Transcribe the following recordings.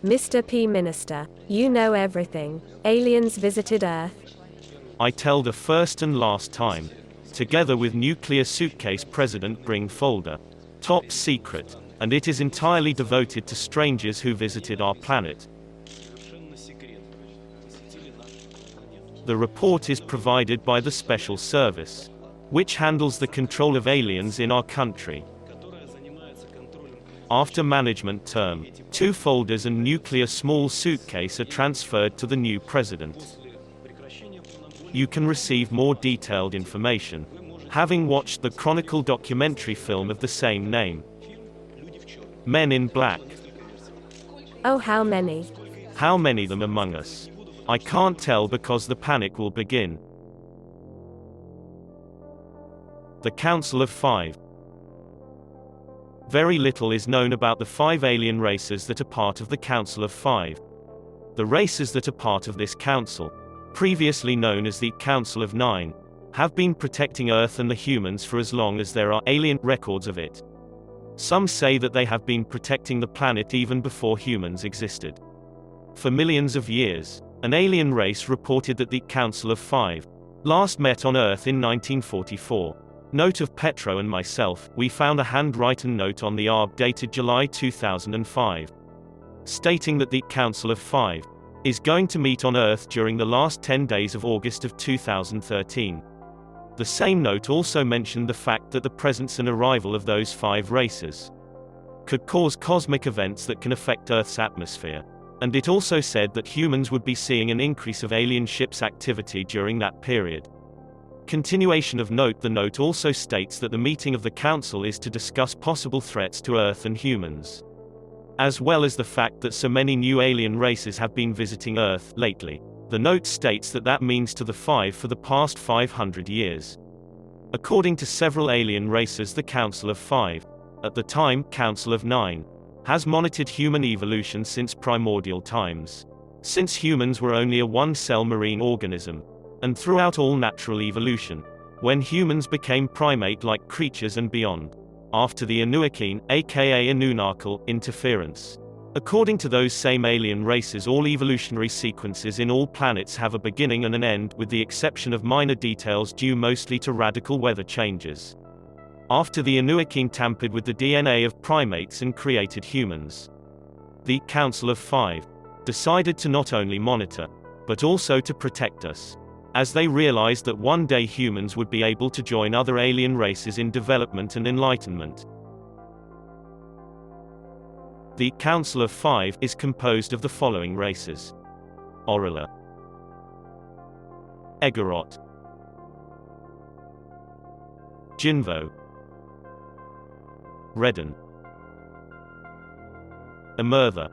Mr. P. Minister, you know everything. Aliens visited Earth. I tell the first and last time. Together with nuclear suitcase President bring folder. Top secret. And it is entirely devoted to strangers who visited our planet. The report is provided by the Special Service, which handles the control of aliens in our country. After management term, 2 folders and nuclear small suitcase are transferred to the new president. You can receive more detailed information, having watched the Chronicle documentary film of the same name. Men in Black. Oh, how many? How many them among us? I can't tell because the panic will begin. The Council of Five. Very little is known about the 5 alien races that are part of the Council of Five. The races that are part of this council, previously known as the Council of Nine, have been protecting Earth and the humans for as long as there are alien records of it. Some say that they have been protecting the planet even before humans existed. For millions of years, an alien race reported that the Council of Five last met on Earth in 1944. Note of Petro and myself, we found a handwritten note on the ARB dated July 2005, stating that the Council of Five is going to meet on Earth during the last 10 days of August of 2013. The same note also mentioned the fact that the presence and arrival of those 5 races could cause cosmic events that can affect Earth's atmosphere. And it also said that humans would be seeing an increase of alien ships activity during that period. Continuation of note. The note also states that the meeting of the Council is to discuss possible threats to Earth and humans, as well as the fact that so many new alien races have been visiting Earth lately. The note states that that means to the Five for the past 500 years. According to several alien races, the Council of Five, at the time Council of Nine, has monitored human evolution since primordial times, since humans were only a one-cell marine organism, and throughout all natural evolution, when humans became primate-like creatures and beyond, after the Anunnaki, aka Anunnaki, interference. According to those same alien races, all evolutionary sequences in all planets have a beginning and an end, with the exception of minor details due mostly to radical weather changes. After the Anunnaki tampered with the DNA of primates and created humans, the Council of Five decided to not only monitor, but also to protect us, as they realized that one day humans would be able to join other alien races in development and enlightenment. The Council of Five is composed of the following races: Orilla, Egorot, Jinvo, Redden, Emertha.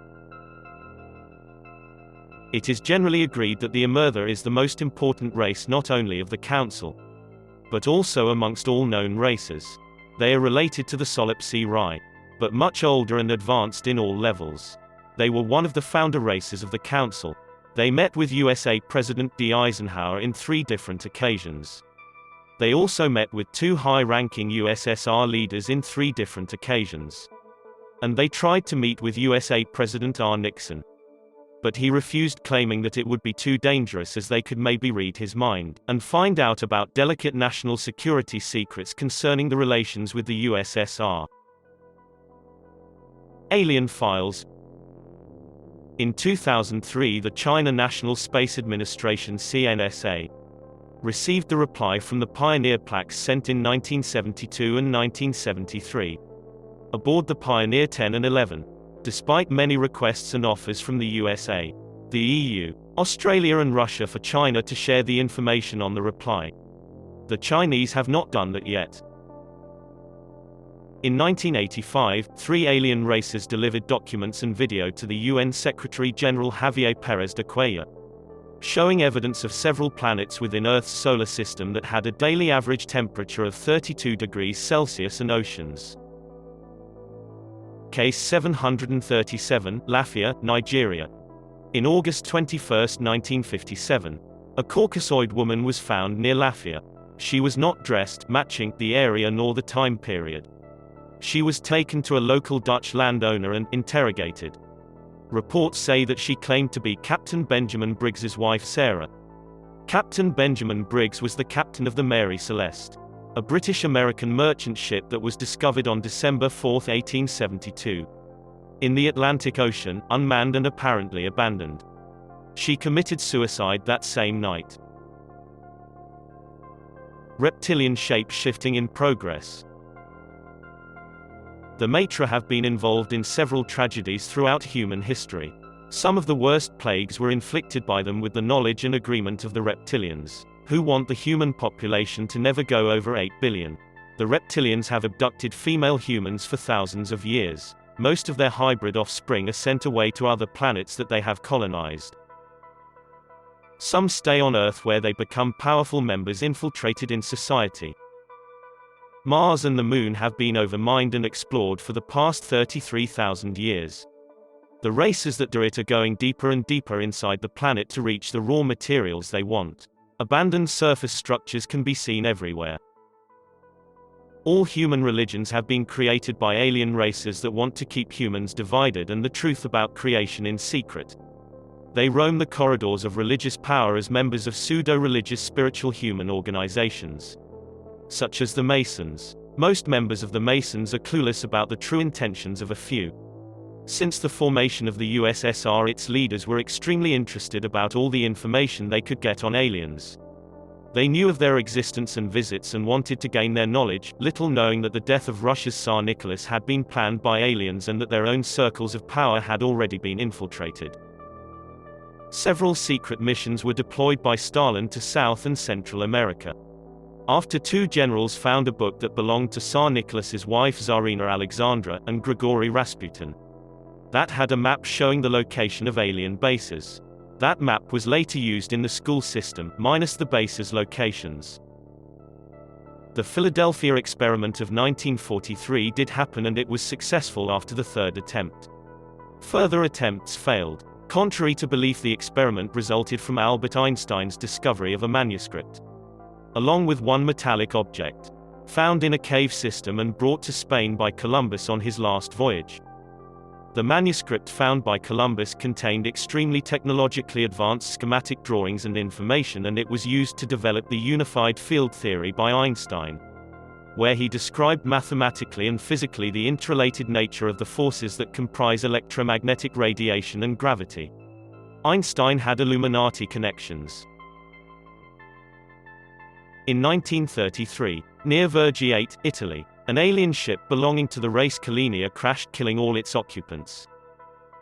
It is generally agreed that the Emertha is the most important race not only of the Council, but also amongst all known races. They are related to the Solipsi Rai, but much older and advanced in all levels. They were one of the founder races of the Council. They met with USA President D. Eisenhower in 3 different occasions. They also met with 2 high-ranking USSR leaders in 3 different occasions. And they tried to meet with USA President R. Nixon, but he refused, claiming that it would be too dangerous as they could maybe read his mind, and find out about delicate national security secrets concerning the relations with the USSR. Alien Files. In 2003, the China National Space Administration (CNSA) received the reply from the Pioneer plaques sent in 1972 and 1973 aboard the Pioneer 10 and 11. Despite many requests and offers from the USA, the EU, Australia and Russia for China to share the information on the reply, the Chinese have not done that yet. In 1985, 3 alien races delivered documents and video to the UN Secretary-General Javier Pérez de Cuellar, showing evidence of several planets within Earth's solar system that had a daily average temperature of 32 degrees Celsius and oceans. Case 737, Lafia, Nigeria. In August 21, 1957, a Caucasoid woman was found near Lafia. She was not dressed, matching the area nor the time period. She was taken to a local Dutch landowner and interrogated. Reports say that she claimed to be Captain Benjamin Briggs's wife Sarah. Captain Benjamin Briggs was the captain of the Mary Celeste, a British-American merchant ship that was discovered on December 4, 1872. In the Atlantic Ocean, unmanned and apparently abandoned. She committed suicide that same night. Reptilian shape-shifting in progress. The Matra have been involved in several tragedies throughout human history. Some of the worst plagues were inflicted by them with the knowledge and agreement of the reptilians, who want the human population to never go over 8 billion. The reptilians have abducted female humans for thousands of years. Most of their hybrid offspring are sent away to other planets that they have colonized. Some stay on Earth where they become powerful members infiltrated in society. Mars and the Moon have been overmined and explored for the past 33,000 years. The races that do it are going deeper and deeper inside the planet to reach the raw materials they want. Abandoned surface structures can be seen everywhere. All human religions have been created by alien races that want to keep humans divided and the truth about creation in secret. They roam the corridors of religious power as members of pseudo-religious spiritual human organizations, such as the Masons. Most members of the Masons are clueless about the true intentions of a few. Since the formation of the USSR, its leaders were extremely interested about all the information they could get on aliens. They knew of their existence and visits and wanted to gain their knowledge, little knowing that the death of Russia's Tsar Nicholas had been planned by aliens and that their own circles of power had already been infiltrated. Several secret missions were deployed by Stalin to South and Central America. After two generals found a book that belonged to Tsar Nicholas's wife Tsarina Alexandra and Grigory Rasputin, that had a map showing the location of alien bases. That map was later used in the school system, minus the bases' locations. The Philadelphia experiment of 1943 did happen and it was successful after the third attempt. Further attempts failed. Contrary to belief, the experiment resulted from Albert Einstein's discovery of a manuscript, along with one metallic object, found in a cave system and brought to Spain by Columbus on his last voyage. The manuscript found by Columbus contained extremely technologically advanced schematic drawings and information, and it was used to develop the unified field theory by Einstein, where he described mathematically and physically the interrelated nature of the forces that comprise electromagnetic radiation and gravity. Einstein had Illuminati connections. In 1933, near Vergiate, Italy, an alien ship belonging to the race Kalinia crashed, killing all its occupants.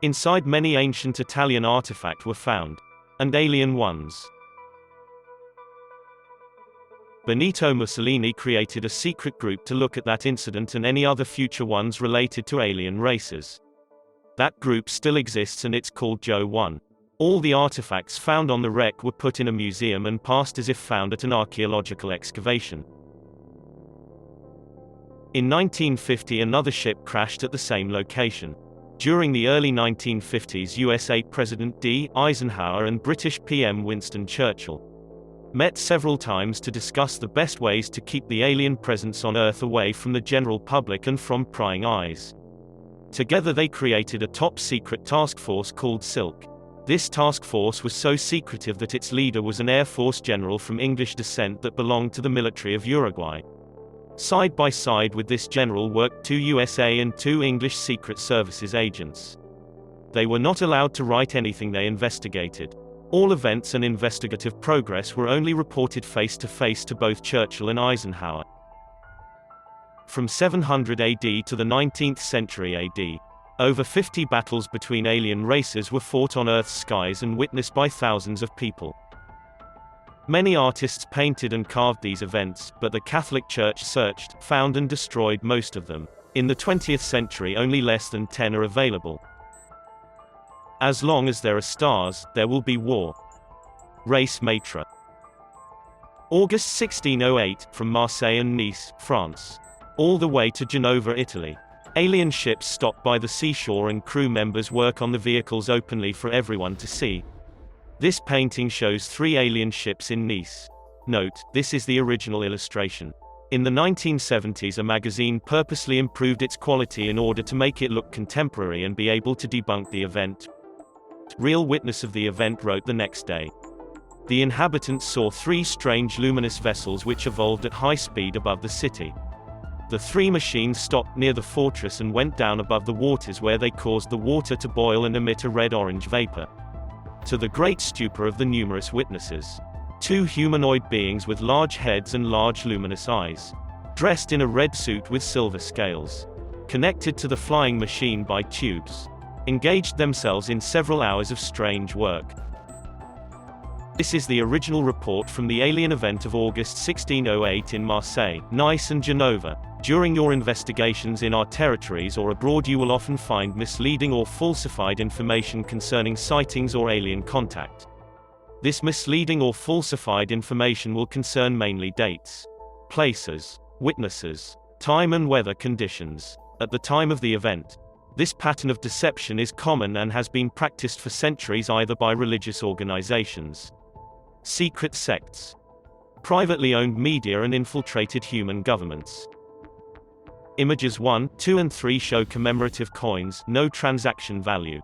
Inside, many ancient Italian artifacts were found, and alien ones. Benito Mussolini created a secret group to look at that incident and any other future ones related to alien races. That group still exists and it's called Joe 1. All the artifacts found on the wreck were put in a museum and passed as if found at an archaeological excavation. In 1950, another ship crashed at the same location. During the early 1950s, USA President D. Eisenhower and British PM Winston Churchill met several times to discuss the best ways to keep the alien presence on Earth away from the general public and from prying eyes. Together they created a top-secret task force called Silk. This task force was so secretive that its leader was an Air Force general from English descent that belonged to the military of Uruguay. Side by side with this general worked two USA and two English Secret Services agents. They were not allowed to write anything they investigated. All events and investigative progress were only reported face-to-face to both Churchill and Eisenhower. From 700 AD to the 19th century AD, over 50 battles between alien races were fought on Earth's skies and witnessed by thousands of people. Many artists painted and carved these events, but the Catholic Church searched, found and destroyed most of them. In the 20th century, only less than 10 are available. As long as there are stars, there will be war. Race Matra. August 1608, from Marseille and Nice, France, all the way to Genova, Italy. Alien ships stop by the seashore and crew members work on the vehicles openly for everyone to see. This painting shows 3 alien ships in Nice. Note, this is the original illustration. In the 1970s, a magazine purposely improved its quality in order to make it look contemporary and be able to debunk the event. real witness of the event, wrote the next day. The inhabitants saw 3 strange luminous vessels which evolved at high speed above the city. The 3 machines stopped near the fortress and went down above the waters, where they caused the water to boil and emit a red-orange vapor. To the great stupor of the numerous witnesses, 2 humanoid beings with large heads and large luminous eyes, dressed in a red suit with silver scales, connected to the flying machine by tubes, engaged themselves in several hours of strange work. This is the original report from the alien event of August 1608 in Marseille, Nice and Genova. During your investigations in our territories or abroad, you will often find misleading or falsified information concerning sightings or alien contact. This misleading or falsified information will concern mainly dates, places, witnesses, time and weather conditions at the time of the event. This pattern of deception is common and has been practiced for centuries either by religious organizations, secret sects, privately owned media and infiltrated human governments. Images 1, 2 and 3 show commemorative coins, no transaction value,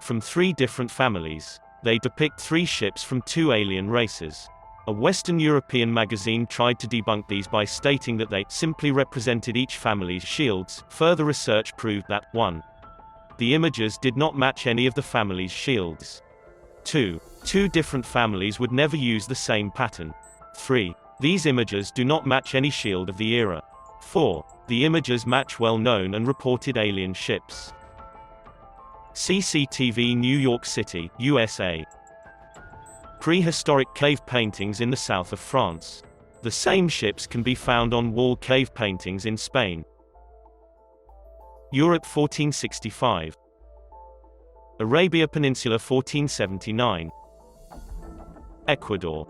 from 3 different families. They depict 3 ships from 2 alien races. A Western European magazine tried to debunk these by stating that they simply represented each family's shields. Further research proved that 1. The images did not match any of the family's shields. 2. 2 different families would never use the same pattern. 3. These images do not match any shield of the era. 4. The images match well-known and reported alien ships. CCTV, New York City, USA. Prehistoric cave paintings in the south of France. The same ships can be found on wall cave paintings in Spain. Europe 1465. Arabia Peninsula 1479. Ecuador.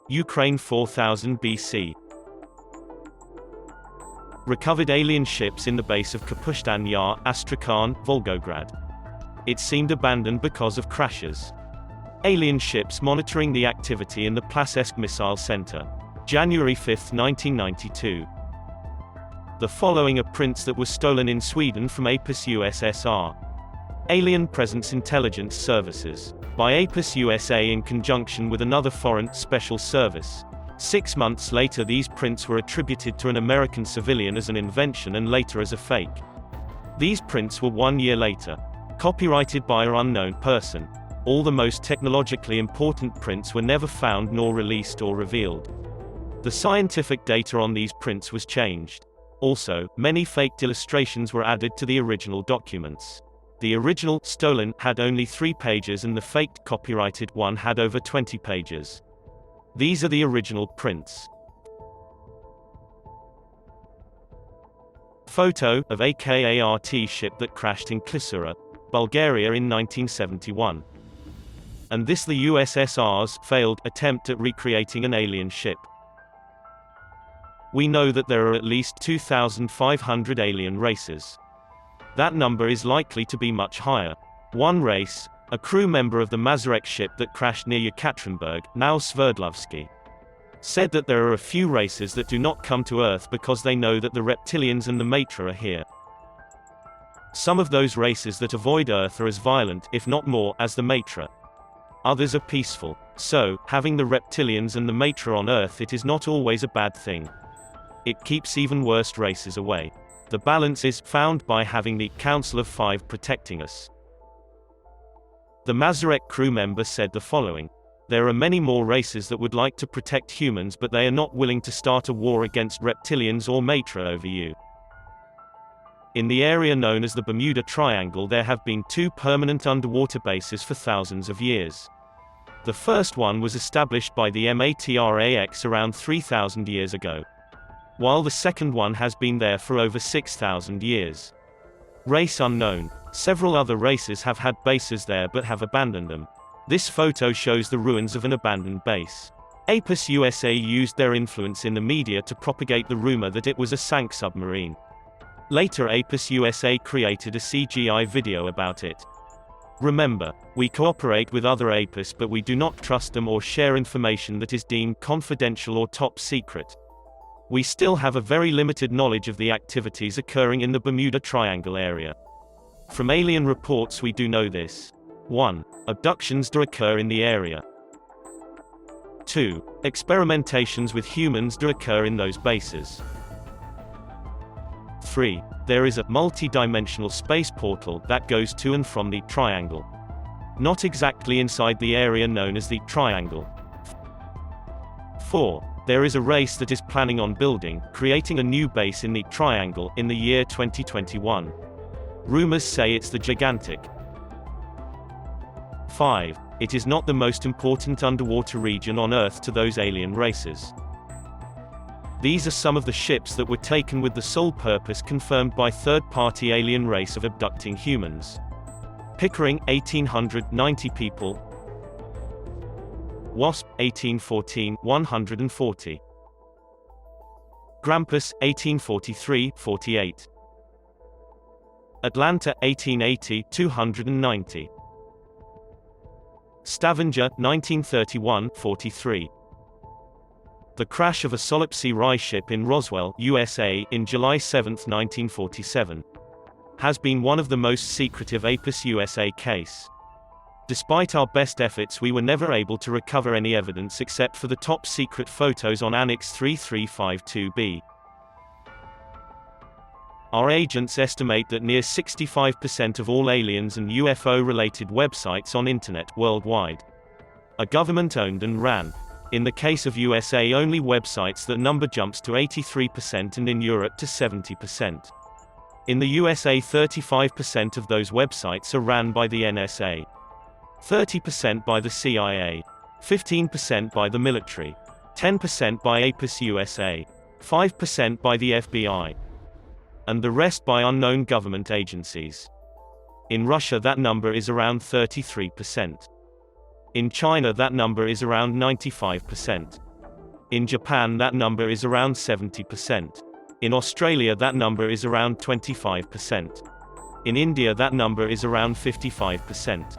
Ukraine 4000 BC. Recovered alien ships in the base of Kapustan Yar, Astrakhan, Volgograd. It seemed abandoned because of crashes. Alien ships monitoring the activity in the Placesk Missile Center. January 5, 1992. The following are prints that were stolen in Sweden from APIS USSR. Alien Presence Intelligence Services. By APIS USA in conjunction with another foreign special service. 6 months later, these prints were attributed to an American civilian as an invention and later as a fake. These prints were 1 year later copyrighted by an unknown person. All the most technologically important prints were never found nor released or revealed. The scientific data on these prints was changed. Also, many faked illustrations were added to the original documents. The original, stolen, had only 3 pages and the faked, copyrighted one had over 20 pages. These are the original prints. Photo of a KART ship that crashed in Clisura, Bulgaria in 1971. And this the USSR's failed attempt at recreating an alien ship. We know that there are at least 2,500 alien races. That number is likely to be much higher. One race, a crew member of the Mazarek ship that crashed near Yekaterinburg, now Sverdlovsky, said that there are a few races that do not come to Earth because they know that the reptilians and the Matra are here. Some of those races that avoid Earth are as violent, if not more, as the Matra. Others are peaceful. So, having the reptilians and the Matra on Earth, it is not always a bad thing. It keeps even worse races away. The balance is found by having the Council of Five protecting us. The Mazarek crew member said the following: "There are many more races that would like to protect humans, but they are not willing to start a war against reptilians or Matra over you." In the area known as the Bermuda Triangle, there have been 2 permanent underwater bases for thousands of years. The first one was established by the Matrax around 3,000 years ago, while the second one has been there for over 6,000 years. Race unknown. Several other races have had bases there but have abandoned them. This photo shows the ruins of an abandoned base. APIS USA used their influence in the media to propagate the rumor that it was a sank submarine. Later, APIS USA created a CGI video about it. Remember, we cooperate with other APIS, but we do not trust them or share information that is deemed confidential or top secret. We still have a very limited knowledge of the activities occurring in the Bermuda Triangle area. From alien reports we do know this. 1. Abductions do occur in the area. 2. Experimentations with humans do occur in those bases. 3. There is a multi-dimensional space portal that goes to and from the triangle. Not exactly inside the area known as the triangle. 4. There is a race that is planning on creating a new base in the triangle in the year 2021. Rumors say it's the gigantic. 5. It is not the most important underwater region on Earth to those alien races. These are some of the ships that were taken with the sole purpose confirmed by third-party alien race of abducting humans. Pickering, 1890 people. Wasp, 1814, 140. Grampus, 1843, 48. Atlanta, 1880, 290. Stavanger, 1931, 43. The crash of a Solipsea Rye ship in Roswell, USA, in July 7, 1947, has been one of the most secretive APIS USA case. Despite our best efforts, we were never able to recover any evidence except for the top-secret photos on Annex 3352B. Our agents estimate that near 65% of all aliens and UFO-related websites on Internet worldwide are government-owned and ran. In the case of USA-only websites, that number jumps to 83% and in Europe to 70%. In the USA, 35% of those websites are ran by the NSA, 30% by the CIA, 15% by the military, 10% by APIS USA, 5% by the FBI, and the rest by unknown government agencies. In Russia, that number is around 33%. In China, that number is around 95%. In Japan, that number is around 70%. In Australia, that number is around 25%. In India, that number is around 55%.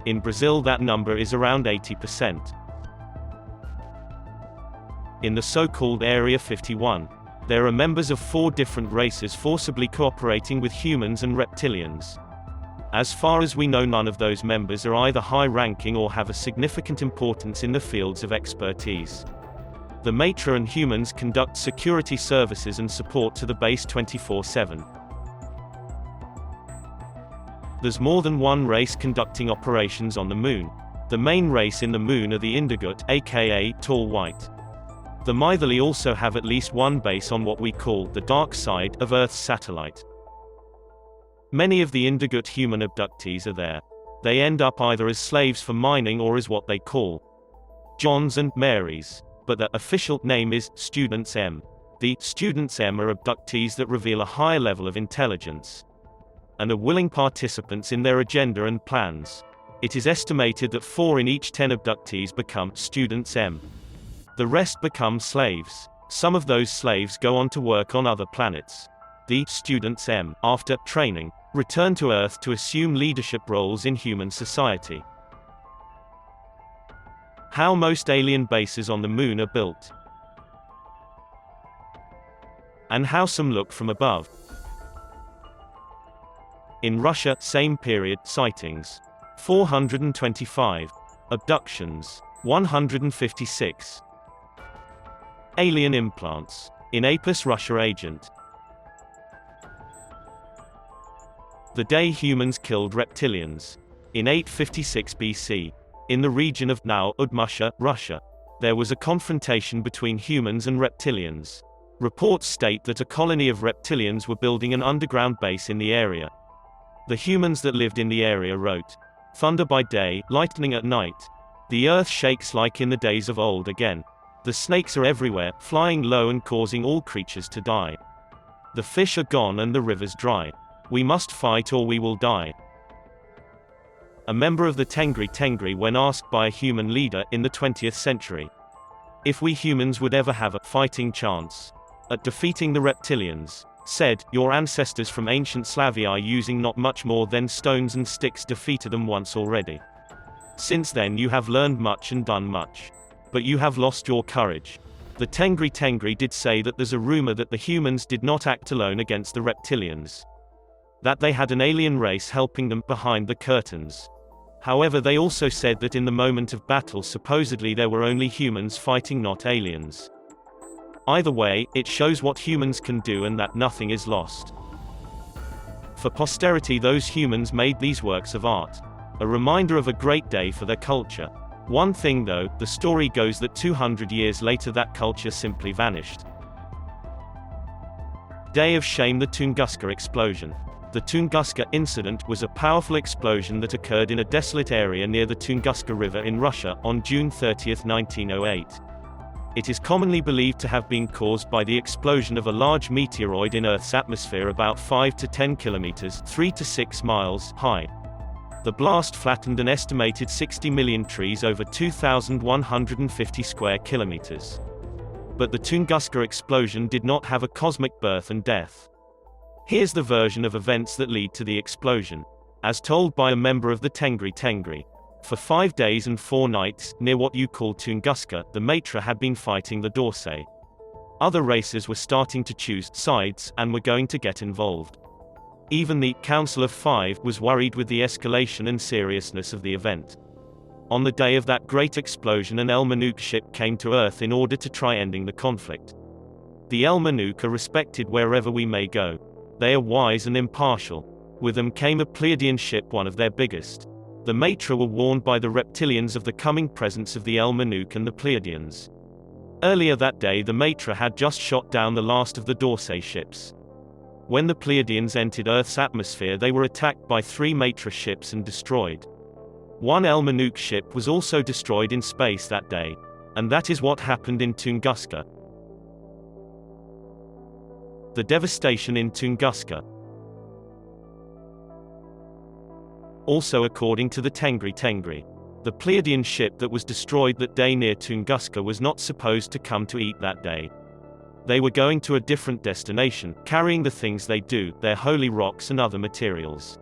In Brazil, that number is around 80%. In the so-called Area 51, there are members of 4 different races forcibly cooperating with humans and reptilians. As far as we know, none of those members are either high-ranking or have a significant importance in the fields of expertise. The Matra and humans conduct security services and support to the base 24/7. There's more than one race conducting operations on the Moon. The main race in the Moon are the Indigut, aka Tall White. The Mythili also have at least one base on what we call the dark side of Earth's satellite. Many of the Indigut human abductees are there. They end up either as slaves for mining or as what they call Johns and Marys, but their official name is Students M. The Students M are abductees that reveal a higher level of intelligence and are willing participants in their agenda and plans. It is estimated that 4 in each 10 abductees become Students M. The rest become slaves. Some of those slaves go on to work on other planets. The Students M, after training, return to Earth to assume leadership roles in human society. How most alien bases on the Moon are built, and how some look from above. In Russia, same period, sightings 425, abductions 156, alien implants. In APIS Russia, agent. The day humans killed reptilians. In 856 BC. In the region of now Udmurtia, Russia, there was a confrontation between humans and reptilians. Reports state that a colony of reptilians were building an underground base in the area. The humans that lived in the area wrote, "Thunder by day, lightning at night. The earth shakes like in the days of old again. The snakes are everywhere, flying low and causing all creatures to die. The fish are gone and the rivers dry. We must fight or we will die." A member of the Tengri when asked by a human leader in the 20th century if we humans would ever have a fighting chance at defeating the reptilians, said, "Your ancestors from ancient Slavia using not much more than stones and sticks defeated them once already. Since then you have learned much and done much. But you have lost your courage." The Tengri did say that there's a rumor that the humans did not act alone against the reptilians. that they had an alien race helping them behind the curtains. However, they also said that in the moment of battle supposedly there were only humans fighting, not aliens. Either way, it shows what humans can do and that nothing is lost. For posterity, those humans made these works of art. A reminder of a great day for their culture. One thing though, the story goes that 200 years later that culture simply vanished. Day of Shame. The Tunguska explosion. The Tunguska incident was a powerful explosion that occurred in a desolate area near the Tunguska River in Russia, on June 30, 1908. It is commonly believed to have been caused by the explosion of a large meteoroid in Earth's atmosphere about 5 to 10 kilometers (3 to 6 miles) high. The blast flattened an estimated 60 million trees over 2,150 square kilometers. But the Tunguska explosion did not have a cosmic birth and death. Here's the version of events that lead to the explosion, as told by a member of the Tengri. For 5 days and 4 nights, near what you call Tunguska, the Matra had been fighting the Dorsey. Other races were starting to choose sides, and were going to get involved. Even the Council of Five was worried with the escalation and seriousness of the event. On the day of that great explosion, an El Manuke ship came to Earth in order to try ending the conflict. The El Manuke are respected wherever we may go. They are wise and impartial. With them came a Pleiadian ship, one of their biggest. The Matra were warned by the reptilians of the coming presence of the El Manuke and the Pleiadians. Earlier that day the Matra had just shot down the last of the Dorsey ships. When the Pleiadians entered Earth's atmosphere, they were attacked by 3 Matra ships and destroyed. One El Manuke ship was also destroyed in space that day. And that is what happened in Tunguska. The devastation in Tunguska. Also, according to the Tengri, the Pleiadian ship that was destroyed that day near Tunguska was not supposed to come to eat that day. They were going to a different destination, carrying the things they do, their holy rocks and other materials.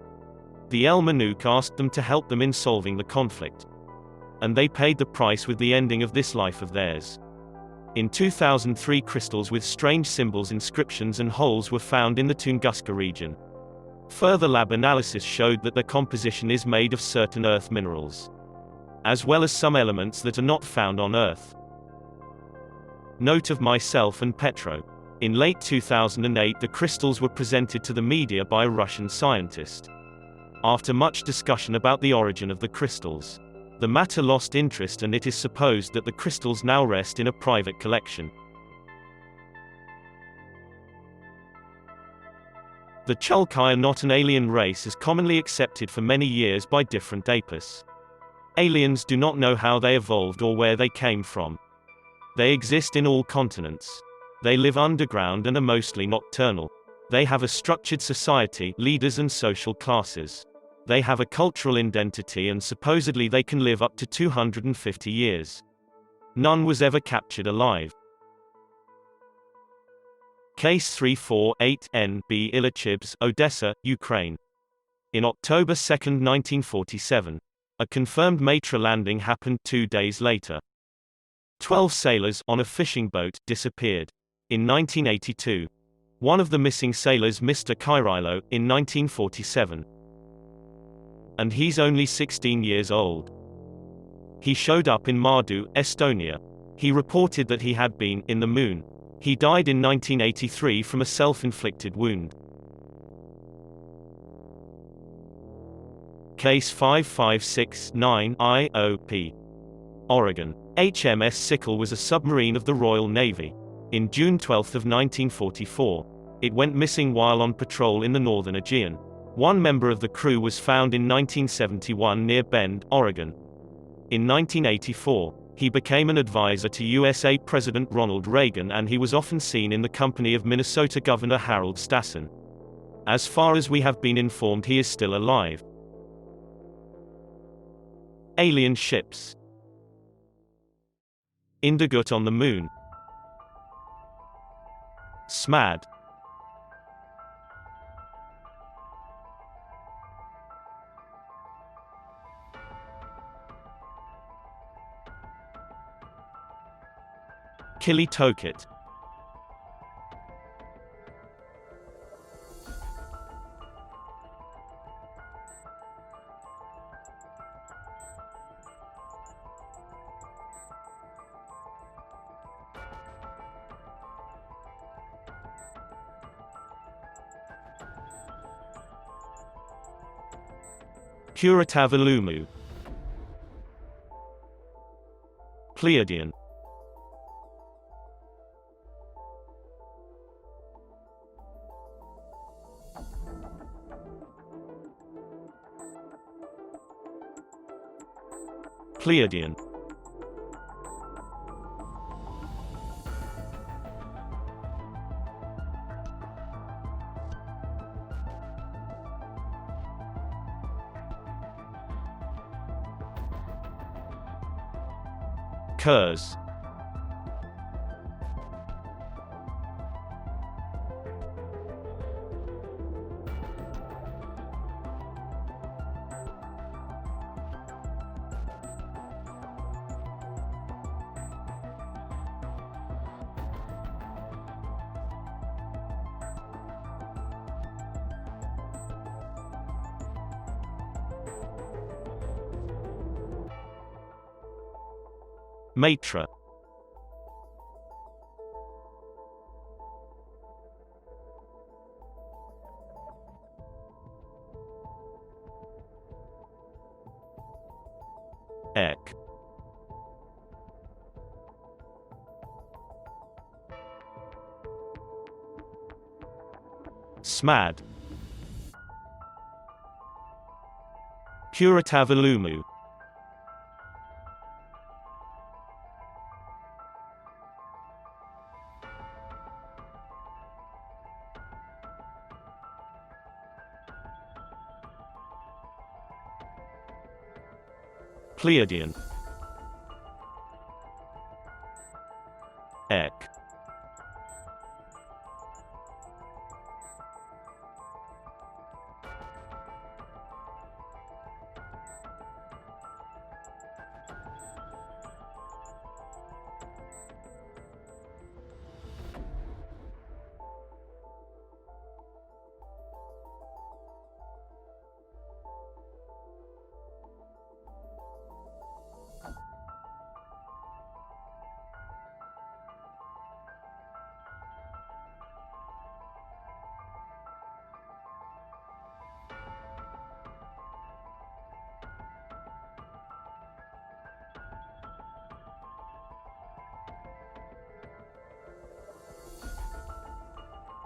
The El Manuke asked them to help them in solving the conflict. And they paid the price with the ending of this life of theirs. In 2003, crystals with strange symbols, inscriptions and holes were found in the Tunguska region. Further lab analysis showed that their composition is made of certain earth minerals, as well as some elements that are not found on Earth. Note of myself and Petro. In late 2008, the crystals were presented to the media by a Russian scientist. After much discussion about the origin of the crystals, the matter lost interest, and it is supposed that the crystals now rest in a private collection. The Chulkai are not an alien race as commonly accepted for many years by different apes. Aliens do not know how they evolved or where they came from. They exist in all continents. They live underground and are mostly nocturnal. They have a structured society, leaders and social classes. They have a cultural identity, and supposedly they can live up to 250 years. None was ever captured alive. Case 348-N-B Ilachibs, Odessa, Ukraine. In October 2, 1947. A confirmed Matra landing happened 2 days later. 12 sailors, on a fishing boat, disappeared. In 1982. One of the missing sailors, Mr. Kyrilo, in 1947. And he's only 16 years old. He showed up in Mardu, Estonia. He reported that he had been in the moon. He died in 1983 from a self-inflicted wound. Case 5569-IOP. Oregon. HMS Sickle was a submarine of the Royal Navy. In June 12 of 1944, it went missing while on patrol in the northern Aegean. One member of the crew was found in 1971 near Bend, Oregon. In 1984, he became an advisor to USA President Ronald Reagan, and he was often seen in the company of Minnesota Governor Harold Stassen. As far as we have been informed, he is still alive. Alien ships. Indigut on the Moon. SMAD. Kili Tokit. Puritavalumu, Pleiadian, Pleiadian, Kurs, Matra, Ek, Smad, Puritavalumu, Pleiadian, Ek,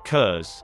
Kurs,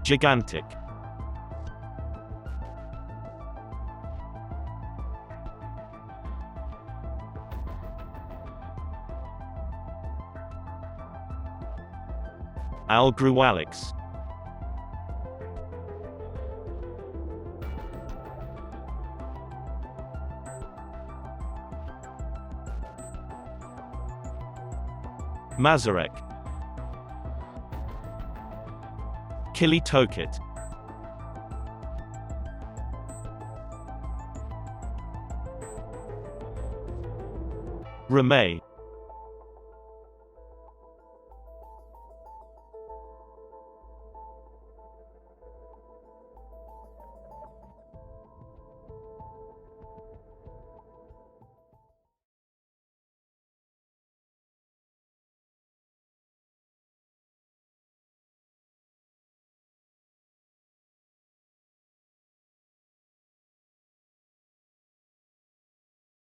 Gigantic, Algualix, Mazarek, Kilitokit, Ramey,